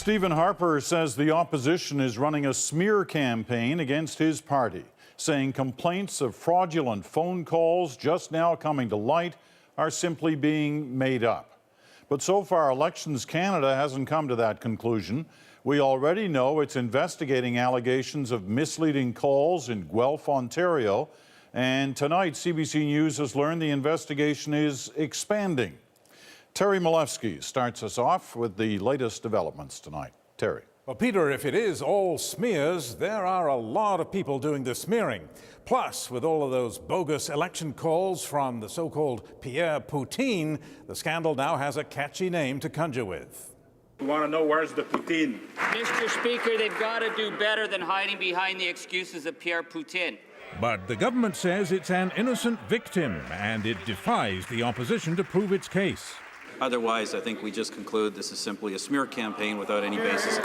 Stephen Harper says the opposition is running a smear campaign against his party, saying complaints of fraudulent phone calls just now coming to light are simply being made up. But so far, Elections Canada hasn't come to that conclusion. We already know it's investigating allegations of misleading calls in Guelph, Ontario. And tonight, CBC News has learned the investigation is expanding. Terry Malewski starts us off with the latest developments tonight. Terry. Well, Peter, if it is all smears, there are a lot of people doing the smearing. Plus, with all of those bogus election calls from the so-called Pierre Poutine, the scandal now has a catchy name to conjure with. We want to know where's the Poutine. Mr. Speaker, they've got to do better than hiding behind the excuses of Pierre Poutine. But the government says it's an innocent victim, and it defies the opposition to prove its case. Otherwise, I think we just conclude this is simply a smear campaign without any basis.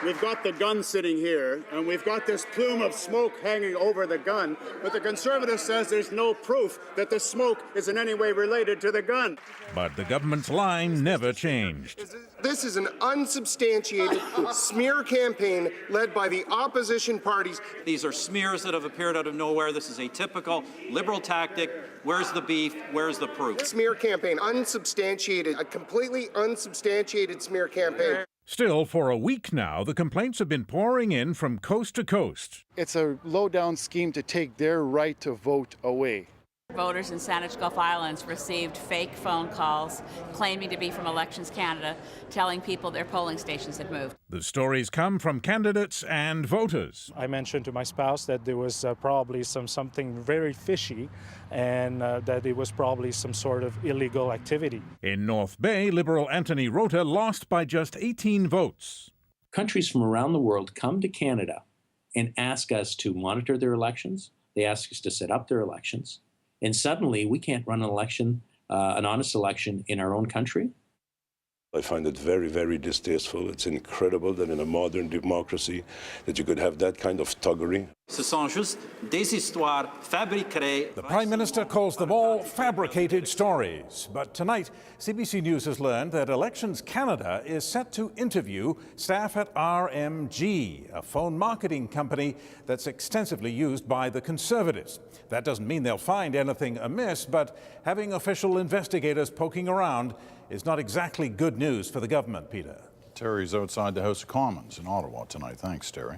We've got the gun sitting here, and we've got this plume of smoke hanging over the gun, but the Conservative says there's no proof that the smoke is in any way related to the gun. But the government's line never changed. This is an unsubstantiated smear campaign led by the opposition parties. These are smears that have appeared out of nowhere. This is a typical Liberal tactic. Where's the beef? Where's the proof? Smear campaign, unsubstantiated, a completely unsubstantiated smear campaign. Still, for a week now, the complaints have been pouring in from coast to coast. It's a low-down scheme to take their right to vote away. Voters in Saanich Gulf Islands received fake phone calls claiming to be from Elections Canada, telling people their polling stations had moved. The stories come from candidates and voters. I mentioned to my spouse that there was probably something very fishy and that it was probably some sort of illegal activity. In North Bay, Liberal Anthony Rota lost by just 18 votes. Countries from around the world come to Canada and ask us to monitor their elections. They ask us to set up their elections. And suddenly, we can't run an election, an honest election in our own country. I find it very, very distasteful. It's incredible that in a modern democracy that you could have that kind of thuggery. Ce sont juste des histoires fabriquées. The Prime Minister calls them all fabricated stories. But tonight, CBC News has learned that Elections Canada is set to interview staff at RMG, a phone marketing company that's extensively used by the Conservatives. That doesn't mean they'll find anything amiss, but having official investigators poking around is not exactly good news for the government, Peter. Terry's outside the House of Commons in Ottawa tonight. Thanks, Terry.